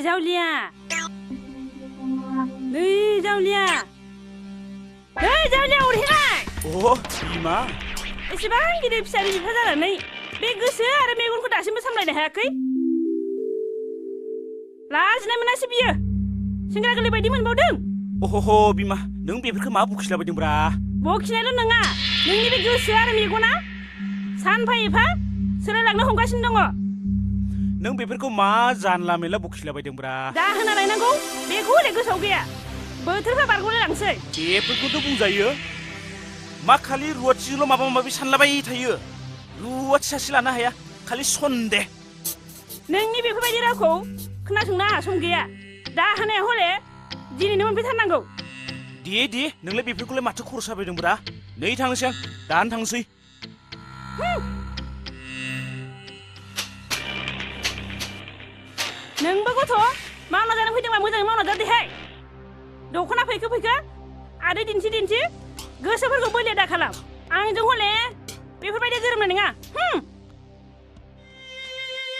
जावलिया नै जावलिया उरहिनाय बिमा एसेबां गिदिर फिसानि बिफा जानानै बे गोसो आरो मेगनखौ दासिमबो सामलायनो हायाखै लाजिनाय मोनासै बियो सेंग्रा गोरलै बायदि मोनबावदों बिमा नों बेफोरखौ मा बखिलाबायदोंब्रा बखिनायल' नङा नोंनि बे गोसो आरो मेगना सानफा एफा सोलायलांनो हमगासिनो दङ नों बेफोरखौ मा जानला मेला बखिलाबायदोंब्रा दा होना नायनांगौ बेखौ हले गोसोआव गैया बोथोरफ्रा बारग'लायलांसै बेफोरखौथ' बुंजायो मा खालि रुवाथिजोंल' माबा माबि सानलाबाय थायो रुवाथि सासे लानो हाया खालि सन्देह नोंनि बेफोरबायदि रावखौ खोनासंनो आंहा सम गैया दा होनाया हले दिनैनो मोनफैथारनांगौ दे नोंलाय बेफोरखौलाय माथो खरस जाबायदोंब्रा नै थांसै आं दानो थांसै नोंबो गथ' मावना जानो फैदोंबा मोजाङै मावना जादोहाय दख'ना फैखो आदै दिन्थि गोसोफोरखौ बोलिया दा खालाम आंजों हले बेफोरबायदि गोरोबनाय नङा